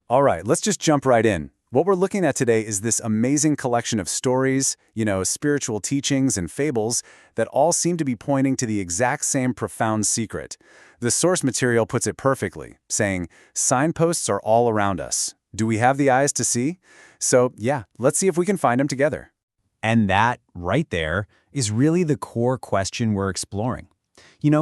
All right, let's just jump right in. What we're looking at today is this amazing collection of stories, spiritual teachings and fables that all seem to be pointing to the exact same profound secret. The source material puts it perfectly, saying, signposts are all around us. Do we have the eyes to see? So, yeah, let's see if we can find them together. And that, right there, is really the core question we're exploring.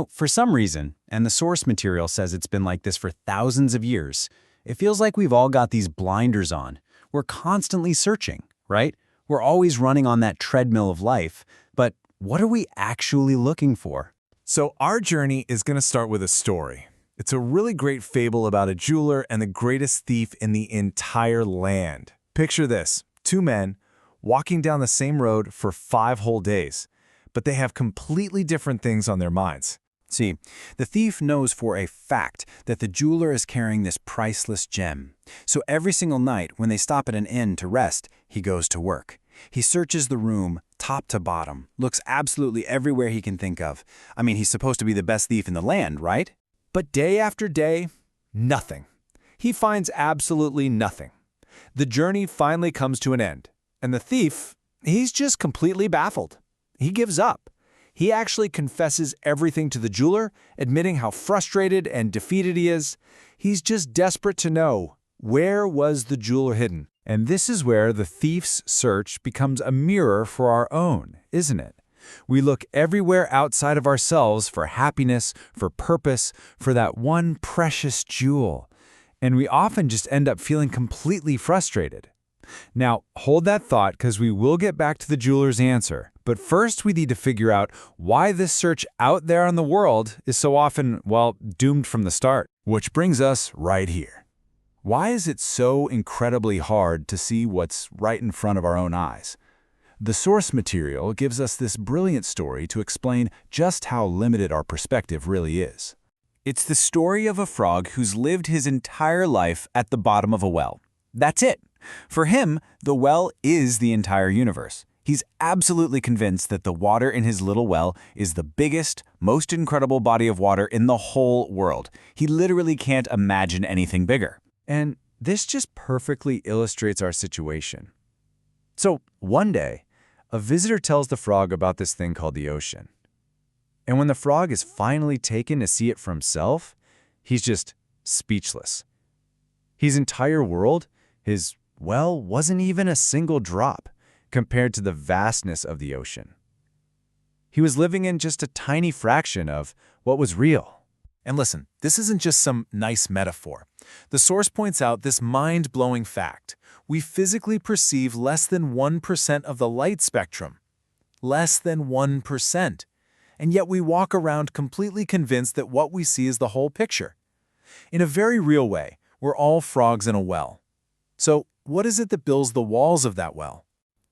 For some reason, and the source material says it's been like this for thousands of years, it feels like we've all got these blinders on. We're constantly searching, right? We're always running on that treadmill of life, but what are we actually looking for? So our journey is going to start with a story. It's a really great fable about a jeweler and the greatest thief in the entire land. Picture this, two men walking down the same road for 5 whole days, but they have completely different things on their minds. See, the thief knows for a fact that the jeweler is carrying this priceless gem. So every single night when they stop at an inn to rest, he goes to work. He searches the room top to bottom, looks absolutely everywhere he can think of. I mean, he's supposed to be the best thief in the land, right? But day after day, nothing. He finds absolutely nothing. The journey finally comes to an end, and the thief, he's just completely baffled. He gives up. He actually confesses everything to the jeweler, admitting how frustrated and defeated he is. He's just desperate to know, where was the jeweler hidden? And this is where the thief's search becomes a mirror for our own, isn't it? We look everywhere outside of ourselves for happiness, for purpose, for that one precious jewel. And we often just end up feeling completely frustrated. Now, hold that thought because we will get back to the jeweler's answer. But first, we need to figure out why this search out there in the world is so often, well, doomed from the start. Which brings us right here. Why is it so incredibly hard to see what's right in front of our own eyes? The source material gives us this brilliant story to explain just how limited our perspective really is. It's the story of a frog who's lived his entire life at the bottom of a well. That's it. For him, the well is the entire universe. He's absolutely convinced that the water in his little well is the biggest, most incredible body of water in the whole world. He literally can't imagine anything bigger. And this just perfectly illustrates our situation. So, one day, a visitor tells the frog about this thing called the ocean. And when the frog is finally taken to see it for himself, he's just speechless. His entire world, his well, wasn't even a single drop compared to the vastness of the ocean. He was living in just a tiny fraction of what was real. And listen, this isn't just some nice metaphor. The source points out this mind-blowing fact. We physically perceive less than 1% of the light spectrum. Less than 1%. And yet we walk around completely convinced that what we see is the whole picture. In a very real way, we're all frogs in a well. So, what is it that builds the walls of that well?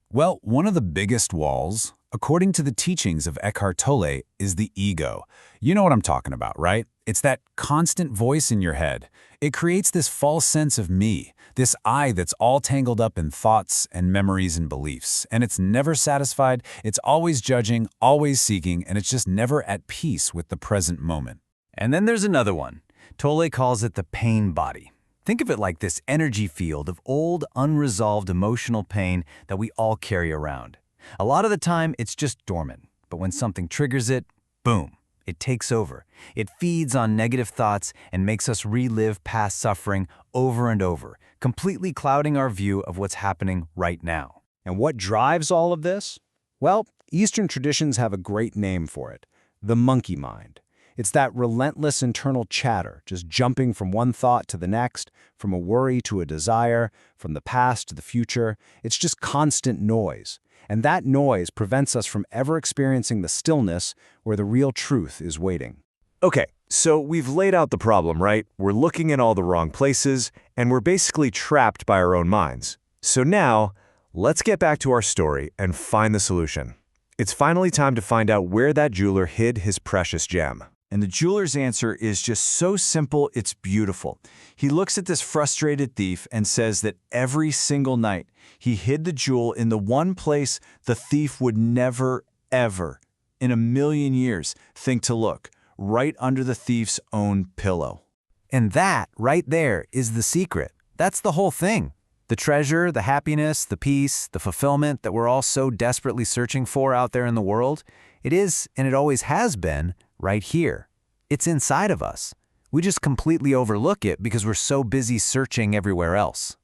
Well, one of the biggest walls, according to the teachings of Eckhart Tolle, is the ego. You know what I'm talking about, right? It's that constant voice in your head. It creates this false sense of me, this I that's all tangled up in thoughts and memories and beliefs. And it's never satisfied, it's always judging, always seeking, and it's just never at peace with the present moment. And then there's another one. Tolle calls it the pain body. Think of it like this energy field of old, unresolved emotional pain that we all carry around. A lot of the time, it's just dormant, but when something triggers it, boom, it takes over. It feeds on negative thoughts and makes us relive past suffering over and over, completely clouding our view of what's happening right now. And what drives all of this? Well, Eastern traditions have a great name for it, the monkey mind. It's that relentless internal chatter, just jumping from one thought to the next, from a worry to a desire, from the past to the future. It's just constant noise. And that noise prevents us from ever experiencing the stillness where the real truth is waiting. Okay, so we've laid out the problem, right? We're looking in all the wrong places, and we're basically trapped by our own minds. So now, let's get back to our story and find the solution. It's finally time to find out where that jeweler hid his precious gem. And the jeweler's answer is just so simple, it's beautiful. He looks at this frustrated thief and says that every single night he hid the jewel in the one place the thief would never, ever, in a million years, think to look, right under the thief's own pillow. And that, right there, is the secret. That's the whole thing. The treasure, the happiness, the peace, the fulfillment that we're all so desperately searching for out there in the world, it is, and it always has been, right here. It's inside of us. We just completely overlook it because we're so busy searching everywhere else.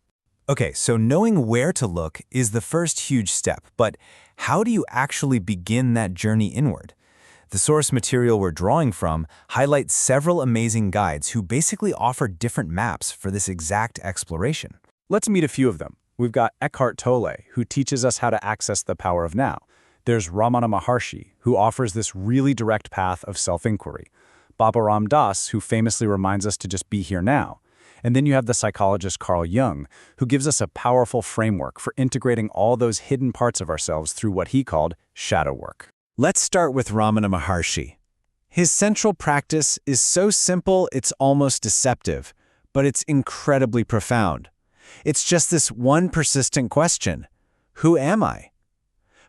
Okay, so knowing where to look is the first huge step, but how do you actually begin that journey inward? The source material we're drawing from highlights several amazing guides who basically offer different maps for this exact exploration. Let's meet a few of them. We've got Eckhart Tolle, who teaches us how to access the power of now. There's Ramana Maharshi, who offers this really direct path of self-inquiry. Baba Ram Dass, who famously reminds us to just be here now. And then you have the psychologist Carl Jung, who gives us a powerful framework for integrating all those hidden parts of ourselves through what he called shadow work. Let's start with Ramana Maharshi. His central practice is so simple it's almost deceptive, but it's incredibly profound. It's just this one persistent question: who am I?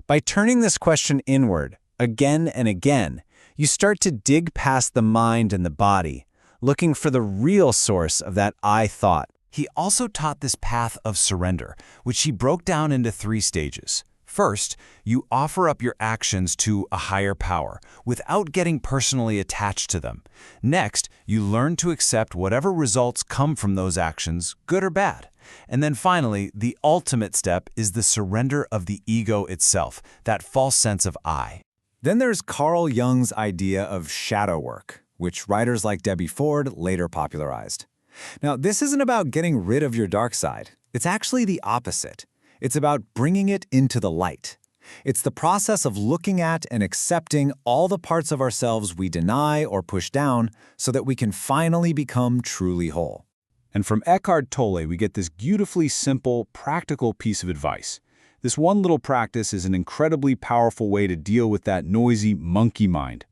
By turning this question inward, again and again, you start to dig past the mind and the body, looking for the real source of that I thought. He also taught this path of surrender, which he broke down into 3 stages. First, you offer up your actions to a higher power without getting personally attached to them. Next, you learn to accept whatever results come from those actions, good or bad. And then finally, the ultimate step is the surrender of the ego itself, that false sense of I. Then there's Carl Jung's idea of shadow work, which writers like Debbie Ford later popularized. Now, this isn't about getting rid of your dark side. It's actually the opposite. It's about bringing it into the light. It's the process of looking at and accepting all the parts of ourselves we deny or push down so that we can finally become truly whole. And from Eckhart Tolle, we get this beautifully simple, practical piece of advice. This one little practice is an incredibly powerful way to deal with that noisy monkey mind.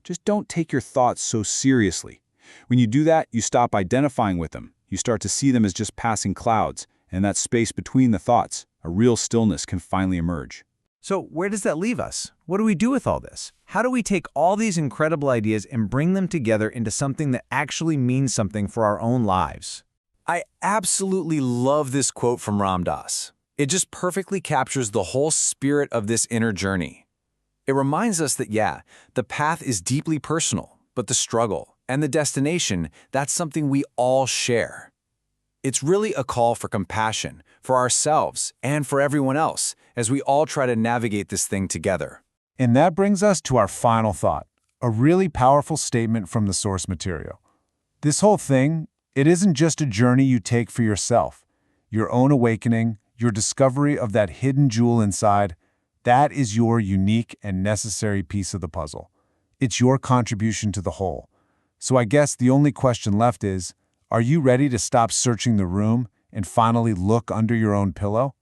Just don't take your thoughts so seriously. When you do that, you stop identifying with them. You start to see them as just passing clouds, and that space between the thoughts, a real stillness, can finally emerge. So where does that leave us? What do we do with all this? How do we take all these incredible ideas and bring them together into something that actually means something for our own lives? I absolutely love this quote from Ram Dass. It just perfectly captures the whole spirit of this inner journey. It reminds us that, yeah, the path is deeply personal, but the struggle and the destination, that's something we all share. It's really a call for compassion, for ourselves and for everyone else, as we all try to navigate this thing together. And that brings us to our final thought, a really powerful statement from the source material. This whole thing, it isn't just a journey you take for yourself. Your own awakening, your discovery of that hidden jewel inside, that is your unique and necessary piece of the puzzle. It's your contribution to the whole. So I guess the only question left is, are you ready to stop searching the room and finally look under your own pillow?